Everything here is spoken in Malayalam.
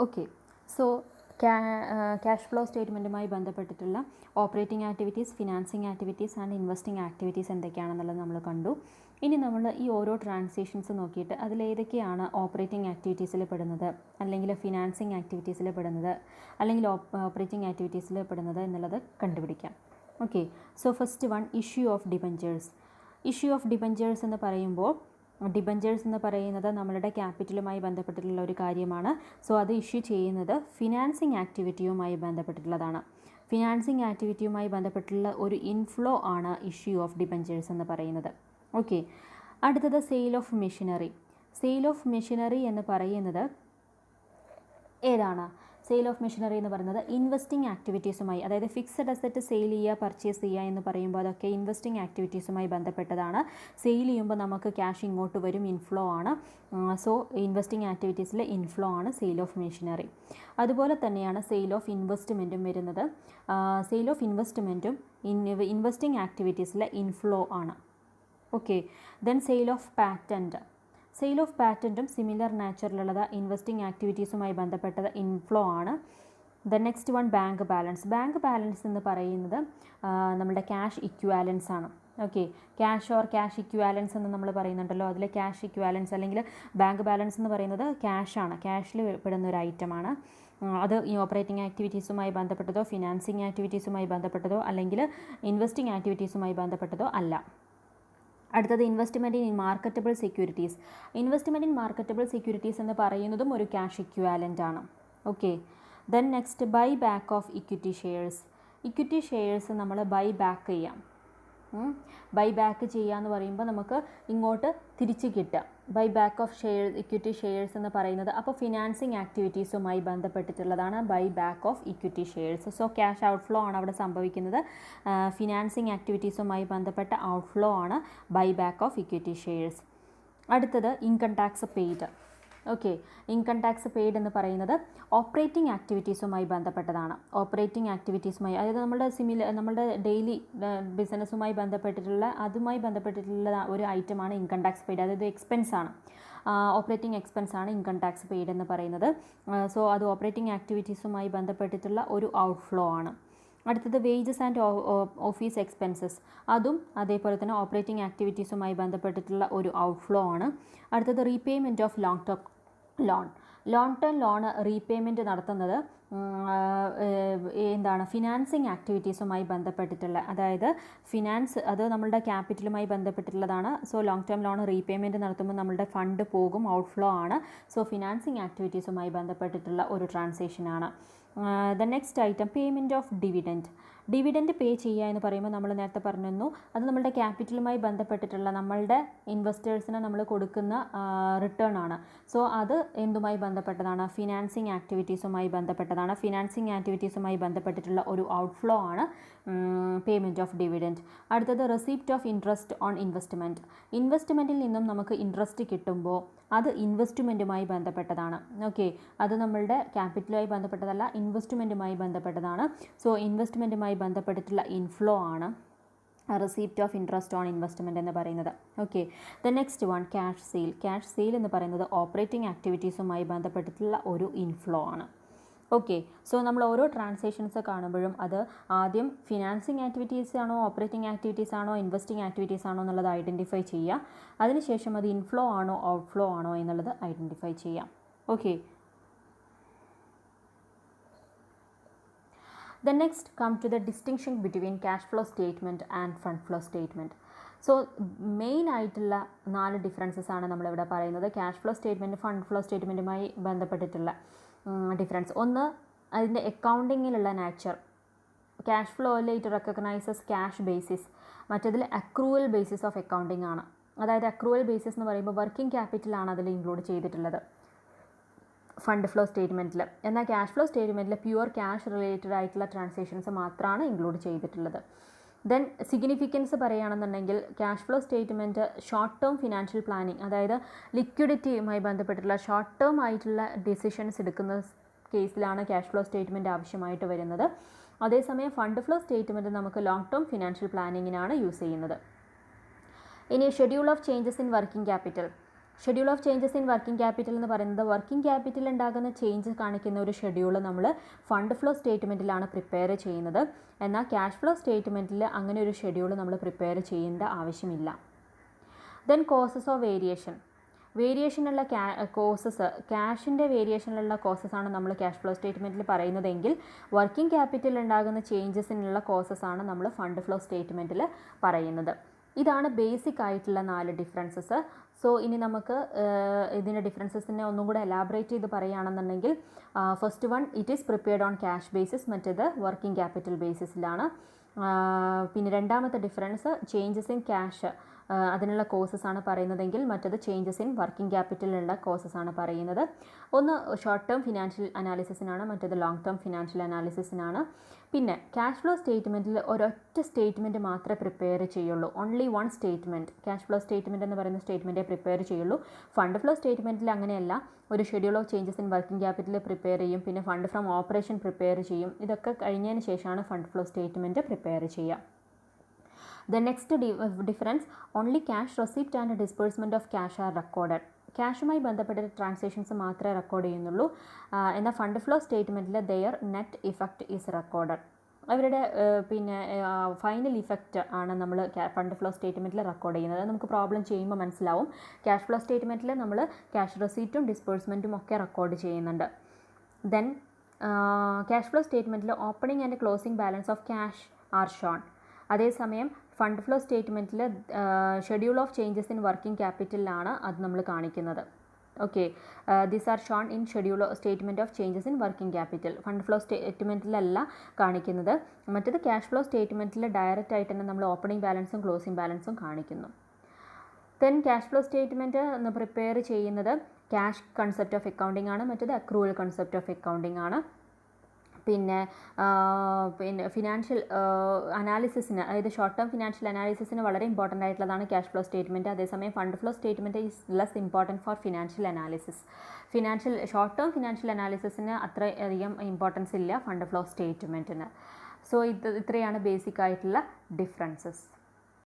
ഓക്കെ, സോ ക്യാഷ് ഫ്ലോ സ്റ്റേറ്റ്മെൻറ്റുമായി ബന്ധപ്പെട്ടിട്ടുള്ള operating activities, financing activities and investing activities എന്തൊക്കെയാണെന്നുള്ളത് നമ്മൾ കണ്ടു. ഇനി നമ്മൾ ഈ ഓരോ ട്രാൻസാക്ഷൻസ് നോക്കിയിട്ട് അതിലേതൊക്കെയാണ് ഓപ്പറേറ്റിംഗ് ആക്ടിവിറ്റീസിൽ പെടുന്നത്, അല്ലെങ്കിൽ ഫിനാൻസിങ് ആക്ടിവിറ്റീസിൽ പെടുന്നത്, അല്ലെങ്കിൽ ഓപ്പറേറ്റിംഗ് ആക്ടിവിറ്റീസിൽ പെടുന്നത് എന്നുള്ളത് കണ്ടുപിടിക്കാം. Okay, so first one, issue of debentures. Issue of debentures എന്ന് പറയുമ്പോൾ ഡിബഞ്ചേഴ്സ് എന്ന് പറയുന്നത് നമ്മളുടെ ക്യാപിറ്റലുമായി ബന്ധപ്പെട്ടിട്ടുള്ള ഒരു കാര്യമാണ്. സോ അത് ഇഷ്യൂ ചെയ്യുന്നത് ഫിനാൻസിങ് ആക്ടിവിറ്റിയുമായി ബന്ധപ്പെട്ടിട്ടുള്ളതാണ്. ഫിനാൻസിങ് ആക്ടിവിറ്റിയുമായി ബന്ധപ്പെട്ടുള്ള ഒരു ഇൻഫ്ലോ ആണ് ഇഷ്യൂ ഓഫ് ഡിബഞ്ചേഴ്സ് എന്ന് പറയുന്നത്. ഓക്കെ, അടുത്തത് sale of machinery. Sale of machinery എന്ന് പറയുന്നത് ഏതാണ്? സെയിൽ ഓഫ് മെഷീനറി എന്ന് പറയുന്നത് ഇൻവെസ്റ്റിംഗ് ആക്ടിവിറ്റീസുമായി, അതായത് ഫിക്സഡ് അസറ്റ് സെയിൽ ചെയ്യുക, പർച്ചേസ് ചെയ്യുക എന്ന് പറയുമ്പോൾ അതൊക്കെ ഇൻവെസ്റ്റിംഗ് ആക്ടിവിറ്റീസുമായി ബന്ധപ്പെട്ടതാണ്. സെയിൽ ചെയ്യുമ്പോൾ നമുക്ക് ക്യാഷ് ഇങ്ങോട്ട് വരും, ഇൻഫ്ലോ ആണ്. സോ ഇൻവെസ്റ്റിംഗ് ആക്ടിവിറ്റീസിലെ ഇൻഫ്ലോ ആണ് സെയിൽ ഓഫ് മെഷീനറി. അതുപോലെ തന്നെയാണ് സെയിൽ ഓഫ് ഇൻവെസ്റ്റ്മെൻറ്റും വരുന്നത്. സെയിൽ ഓഫ് ഇൻവെസ്റ്റ്മെൻറ്റും ഇൻവെസ്റ്റിംഗ് ആക്ടിവിറ്റീസിലെ ഇൻഫ്ലോ ആണ്. Okay, then sale of patent. Sale of പാറ്റൻറ്റും സിമിലർ നാച്ചറിലുള്ളത് ഇൻവെസ്റ്റിംഗ് ആക്ടിവിറ്റീസുമായി ബന്ധപ്പെട്ടത് ഇൻഫ്ലോ ആണ്. The next one, bank balance. Bank balance എന്ന് പറയുന്നത് നമ്മുടെ ക്യാഷ് ഇക്വാലൻസ് ആണ്. Okay, cash or cash equivalence എന്ന് നമ്മൾ പറയുന്നുണ്ടല്ലോ, അതിൽ ക്യാഷ് ഇക്വാലൻസ് അല്ലെങ്കിൽ ബാങ്ക് ബാലൻസ് എന്ന് പറയുന്നത് ക്യാഷാണ്, ക്യാഷിൽ പെടുന്ന ഒരു ഐറ്റമാണ്. അത് ഈ ഓപ്പറേറ്റിംഗ് ആക്ടിവിറ്റീസുമായി ബന്ധപ്പെട്ടതോ ഫിനാൻസിങ് ആക്ടിവിറ്റീസുമായി ബന്ധപ്പെട്ടതോ അല്ലെങ്കിൽ ഇൻവെസ്റ്റിംഗ് ആക്ടിവിറ്റീസുമായി ബന്ധപ്പെട്ടതോ അല്ല. അടുത്തത് investment in marketable securities. Investment in marketable securities എന്ന് പറയുന്നതും ഒരു ക്യാഷ് ഇക്വാലൻ്റ് ആണ്. Okay, then next, buy back of equity shares. Equity shares നമ്മൾ ബൈ ബാക്ക് ചെയ്യാം. ബൈ ബാക്ക് ചെയ്യുക എന്ന് പറയുമ്പോൾ നമുക്ക് ഇങ്ങോട്ട് തിരിച്ച് കിട്ടുക. Buy back of shares, equity shares എന്ന് പറയുന്നത് അപ്പോൾ ഫിനാൻസിങ് ആക്ടിവിറ്റീസുമായി ബന്ധപ്പെട്ടിട്ടുള്ളതാണ് buy back of equity shares. So cash outflow ആണ് അവിടെ സംഭവിക്കുന്നത്. ഫിനാൻസിങ് ആക്ടിവിറ്റീസുമായി ബന്ധപ്പെട്ട ഔട്ട്ഫ്ലോ ആണ് by back of equity shares. അടുത്തത് income tax paid. Okay, income tax paid എന്ന് പറയുന്നത് ഓപ്പറേറ്റിംഗ് ആക്ടിവിറ്റീസുമായി ബന്ധപ്പെട്ടതാണ്. ഓപ്പറേറ്റിംഗ് ആക്ടിവിറ്റീസുമായി, അതായത് നമ്മുടെ ഡെയിലി ബിസിനസ്സുമായി ബന്ധപ്പെട്ടിട്ടുള്ള അതുമായി ബന്ധപ്പെട്ടിട്ടുള്ള ഒരു ഐറ്റമാണ് ഇൻകം ടാക്സ് പെയ്ഡ്. അതായത് എക്സ്പെൻസ് ആണ്, ഓപ്പറേറ്റിംഗ് എക്സ്പെൻസ് ആണ് ഇൻകം ടാക്സ് പെയ്ഡ് എന്ന് പറയുന്നത്. സോ അത് ഓപ്പറേറ്റിംഗ് ആക്ടിവിറ്റീസുമായി ബന്ധപ്പെട്ടിട്ടുള്ള ഒരു ഔട്ട്ഫ്ലോ ആണ്. അടുത്തത് വേജസ് ആൻഡ് ഓഫീസ് എക്സ്പെൻസസ്. അതും അതേപോലെ തന്നെ ഓപ്പറേറ്റിംഗ് ആക്ടിവിറ്റീസുമായി ബന്ധപ്പെട്ടിട്ടുള്ള ഒരു ഔട്ട്ഫ്ലോ ആണ്. അടുത്തത് repayment of long term loan. Long term loan repayment നടത്തുന്നത് എന്താണ്? ഫിനാൻസിങ് ആക്ടിവിറ്റീസുമായി ബന്ധപ്പെട്ടിട്ടുള്ള, അതായത് ഫിനാൻസ് അത് നമ്മളുടെ ക്യാപിറ്റലുമായി ബന്ധപ്പെട്ടിട്ടുള്ളതാണ്. So long term loan repayment നടത്തുമ്പോൾ നമ്മളുടെ ഫണ്ട് പോകും, ഔട്ട്ഫ്ലോ ആണ്. സോ ഫിനാൻസിങ് ആക്ടിവിറ്റീസുമായി ബന്ധപ്പെട്ടിട്ടുള്ള ഒരു ട്രാൻസാക്ഷനാണ്. The next item, payment of dividend. Dividend pay ചെയ്യുക എന്ന് പറയുമ്പോൾ നമ്മൾ നേരത്തെ പറഞ്ഞിരുന്നു, അത് നമ്മളുടെ ക്യാപിറ്റലുമായി ബന്ധപ്പെട്ടിട്ടുള്ള നമ്മളുടെ ഇൻവെസ്റ്റേഴ്സിന് നമ്മൾ കൊടുക്കുന്ന റിട്ടേൺ ആണ്. സോ അത് എന്തുമായി ബന്ധപ്പെട്ടതാണ്? ഫിനാൻസിങ് ആക്ടിവിറ്റീസുമായി ബന്ധപ്പെട്ടതാണ്. ഫിനാൻസിങ് ആക്ടിവിറ്റീസുമായി ബന്ധപ്പെട്ടിട്ടുള്ള ഒരു ഔട്ട്ഫ്ലോ ആണ് പേയ്മെൻറ്റ് ഓഫ് ഡിവിഡൻറ്റ്. അടുത്തത് receipt of interest on investment. ഇൻവെസ്റ്റ്മെൻറ്റിൽ നിന്നും നമുക്ക് ഇൻട്രസ്റ്റ് കിട്ടുമ്പോൾ അത് ഇൻവെസ്റ്റ്മെൻറ്റുമായി ബന്ധപ്പെട്ടതാണ്. ഓക്കെ, അത് നമ്മളുടെ ക്യാപിറ്റലുമായി ബന്ധപ്പെട്ടതല്ല, ഇൻവെസ്റ്റ്മെൻറ്റുമായി ബന്ധപ്പെട്ടതാണ്. സോ ഇൻവെസ്റ്റ്മെൻറ്റുമായി ബന്ധപ്പെട്ടിട്ടുള്ള ഇൻഫ്ലോ ആണ് receipt of interest on investment എന്ന് പറയുന്നത്. Okay, the next one, cash sale. Cash sale എന്ന് പറയുന്നത് ഓപ്പറേറ്റിംഗ് ആക്ടിവിറ്റീസുമായി ബന്ധപ്പെട്ടിട്ടുള്ള ഒരു ഇൻഫ്ലോ ആണ്. ഓക്കെ, സോ നമ്മൾ ഓരോ ട്രാൻസാക്ഷൻസ് കാണുമ്പോഴും അത് ആദ്യം ഫിനാൻസിങ് ആക്ടിവിറ്റീസ് ആണോ, ഓപ്പറേറ്റിംഗ് ആക്ടിവിറ്റീസ് ആണോ, ഇൻവെസ്റ്റിംഗ് ആക്ടിവിറ്റീസ് ആണോ എന്നുള്ളത് ഐഡൻറ്റിഫൈ ചെയ്യുക. അതിനുശേഷം അത് ഇൻഫ്ലോ ആണോ ഔട്ട്ഫ്ലോ ആണോ എന്നുള്ളത് ഐഡൻറ്റിഫൈ ചെയ്യാം. Okay, then next come to the distinction between cash flow statement and fund flow statement. So main ആയിട്ടുള്ള 4 ഡിഫറൻസസ് ആണ് നമ്മളിവിടെ പറയുന്നത്. Cash flow statement fund flow സ്റ്റേറ്റ്മെൻറ്റുമായി ബന്ധപ്പെട്ടിട്ടുള്ള ഡിഫറൻസ്. ഒന്ന്, അതിൻ്റെ അക്കൗണ്ടിങ്ങിലുള്ള നാച്ചർ. ക്യാഷ് ഫ്ലോയിൽ ഇറ്റ് റെക്കഗ്നൈസസ് ക്യാഷ് ബേസിസ്. മറ്റതിൽ അക്രൂവൽ ബേസിസ് ഓഫ് അക്കൗണ്ടിങ് ആണ്. അതായത് അക്രൂവൽ ബേസിസ് എന്ന് പറയുമ്പോൾ വർക്കിംഗ് ക്യാപിറ്റലാണ് അതിൽ ഇൻക്ലൂഡ് ചെയ്തിട്ടുള്ളത് ഫണ്ട് ഫ്ലോ സ്റ്റേറ്റ്മെൻറ്റിൽ. എന്നാൽ ക്യാഷ് ഫ്ലോ സ്റ്റേറ്റ്മെൻറ്റിൽ പ്യുവർ ക്യാഷ് റിലേറ്റഡ് ആയിട്ടുള്ള ട്രാൻസാക്ഷൻസ് മാത്രമാണ് ഇൻക്ലൂഡ് ചെയ്തിട്ടുള്ളത്. ദെൻ സിഗ്നിഫിക്കൻസ് പറയുകയാണെന്നുണ്ടെങ്കിൽ cash flow statement short term financial planning, അതായത് ലിക്വിഡിറ്റിയുമായി ബന്ധപ്പെട്ടുള്ള ഷോർട്ട് ടേം ആയിട്ടുള്ള ഡിസിഷൻസ് എടുക്കുന്ന കേസിലാണ് ക്യാഷ് ഫ്ലോ സ്റ്റേറ്റ്മെൻറ്റ് ആവശ്യമായിട്ട് വരുന്നത്. അതേസമയം ഫണ്ട് ഫ്ലോ സ്റ്റേറ്റ്മെൻറ്റ് നമുക്ക് ലോങ് ടേം ഫിനാൻഷ്യൽ പ്ലാനിങ്ങിനാണ് യൂസ് ചെയ്യുന്നത്. ഇനി schedule of changes in working capital. Schedule of changes in working capital എന്ന് പറയുന്നത് വർക്കിംഗ് ക്യാപിറ്റൽ ഉണ്ടാകുന്ന ചേഞ്ച് കാണിക്കുന്ന ഒരു ഷെഡ്യൂൾ നമ്മൾ ഫണ്ട് ഫ്ലോ സ്റ്റേറ്റ്മെൻറ്റിലാണ് പ്രിപ്പയർ ചെയ്യുന്നത്. എന്നാൽ ക്യാഷ് ഫ്ലോ സ്റ്റേറ്റ്മെൻറ്റിൽ അങ്ങനെ ഒരു ഷെഡ്യൂൾ നമ്മൾ പ്രിപ്പയർ ചെയ്യേണ്ട ആവശ്യമില്ല. Then causes of variation. വേരിയേഷനുള്ള കോസസ്, ക്യാഷിൻ്റെ വേരിയേഷനിലുള്ള കോസസ് ആണ് നമ്മൾ ക്യാഷ് ഫ്ലോ സ്റ്റേറ്റ്മെൻറ്റിൽ പറയുന്നതെങ്കിൽ വർക്കിംഗ് ക്യാപിറ്റൽ ഉണ്ടാകുന്ന ചേഞ്ചസിനുള്ള കോസസ് ആണ് നമ്മൾ ഫണ്ട് ഫ്ലോ സ്റ്റേറ്റ്മെൻറ്റിൽ പറയുന്നത്. ഇതാണ് ബേസിക് ആയിട്ടുള്ള 4 ഡിഫറൻസസ്. സോ ഇനി നമുക്ക് ഇതിൻ്റെ ഡിഫറൻസസിനെ ഒന്നും കൂടെ എലാബറേറ്റ് ചെയ്ത് പറയുകയാണെന്നുണ്ടെങ്കിൽ first one it is prepared on cash basis, മറ്റേത് വർക്കിംഗ് ക്യാപിറ്റൽ ബേസിസിലാണ്. പിന്നെ രണ്ടാമത്തെ ഡിഫറൻസ് ചേഞ്ചസ് ഇൻ ക്യാഷ് അതിനുള്ള കോസസ് ആണ് പറയുന്നതെങ്കിൽ മറ്റത് ചേഞ്ചസ് ഇൻ വർക്കിംഗ് ക്യാപിറ്റലിനുള്ള കോസസ് ആണ് പറയുന്നത്. ഒന്ന് ഷോർട്ട് ടേം ഫിനാൻഷ്യൽ അനാലിസിസിനാണ്, മറ്റത് ലോങ് ടേം ഫിനാൻഷ്യൽ അനാലിസിസിനാണ്. പിന്നെ ക്യാഷ് ഫ്ലോ സ്റ്റേറ്റ്മെൻറ്റിൽ ഒരൊറ്റ സ്റ്റേറ്റ്മെൻറ്റ് മാത്രമേ പ്രിപ്പയർ ചെയ്യുള്ളൂ, only one statement. Cash flow statement എന്ന് പറയുന്ന സ്റ്റേറ്റ്മെൻറ്റേ പ്രിപ്പയർ ചെയ്യുള്ളൂ. ഫണ്ട് ഫ്ലോ സ്റ്റേറ്റ്മെൻറ്റിൽ അങ്ങനെയല്ല, ഒരു schedule of changes in working capital prepare ചെയ്യും, പിന്നെ ഫണ്ട് ഫ്രം ഓപ്പറേഷൻ പ്രിപ്പയർ ചെയ്യും. ഇതൊക്കെ കഴിഞ്ഞതിന് ശേഷമാണ് ഫണ്ട് ഫ്ലോ സ്റ്റേറ്റ്മെൻറ്റ് പ്രിപ്പയർ ചെയ്യുക. The next difference, only cash receipt and disbursement of cash are recorded. ക്യാഷുമായി ബന്ധപ്പെട്ട ട്രാൻസാക്ഷൻസ് മാത്രമേ റെക്കോർഡ് ചെയ്യുന്നുള്ളൂ. എന്നാൽ ഫണ്ട് ഫ്ലോ സ്റ്റേറ്റ്മെൻറ്റിൽ their net effect is recorded. അവരുടെ പിന്നെ ഫൈനൽ ഇഫക്റ്റ് ആണ് നമ്മൾ ഫണ്ട് ഫ്ലോ സ്റ്റേറ്റ്മെൻറ്റിൽ റെക്കോർഡ് ചെയ്യുന്നത്. നമുക്ക് പ്രോബ്ലം ചെയ്യുമ്പോൾ മനസ്സിലാവും. ക്യാഷ് ഫ്ലോ സ്റ്റേറ്റ്മെൻറ്റിൽ നമ്മൾ ക്യാഷ് റെസീറ്റും ഡിസ്ബേഴ്സ്മെൻറ്റും ഒക്കെ റെക്കോർഡ് ചെയ്യുന്നുണ്ട്. ദെൻ ക്യാഷ് ഫ്ലോ സ്റ്റേറ്റ്മെൻറ്റിൽ opening and closing balance of cash are shown. അതേസമയം ഫണ്ട് ഫ്ലോ സ്റ്റേറ്റ്മെൻറ്റിൽ schedule of changes in working ക്യാപിറ്റലിലാണ് അത് നമ്മൾ കാണിക്കുന്നത്. Okay, these are shown in schedule statement of changes in working capital. Fund flow സ്റ്റേറ്റ്മെൻറ്റിലല്ല കാണിക്കുന്നത്. മറ്റത് ക്യാഷ് ഫ്ലോ സ്റ്റേറ്റ്മെൻറ്റിൽ ഡയറക്റ്റ് ആയിട്ട് തന്നെ നമ്മൾ ഓപ്പണിംഗ് ബാലൻസും ക്ലോസിംഗ് ബാലൻസും കാണിക്കുന്നു. Then cash flow statement prepare ചെയ്യുന്നത് ക്യാഷ് കൺസെപ്റ്റ് ഓഫ് അക്കൗണ്ടിംഗ് ആണ്, മറ്റത് അക്രൂവൽ കൺസെപ്റ്റ് ഓഫ് അക്കൗണ്ടിംഗ് ആണ്. പിന്നെ ഫിനാൻഷ്യൽ അനാലിസിസിന്, അതായത് ഷോർട്ട് ടേം ഫിനാൻഷ്യൽ അനാലിസിസിന് വളരെ ഇമ്പോർട്ടൻ്റ് ആയിട്ടുള്ളതാണ് ക്യാഷ് ഫ്ലോ സ്റ്റേറ്റ്മെൻറ്റ്. അതേസമയം fund flow statement is less important for financial analysis. Short term financial അനാലിസിസിന് അത്ര അധികം ഇമ്പോർട്ടൻസ് ഇല്ല ഫണ്ട് ഫ്ലോ സ്റ്റേറ്റ്മെൻറ്റിന്. സോ ഇത്രയാണ് ബേസിക് ആയിട്ടുള്ള ഡിഫറൻസസ്.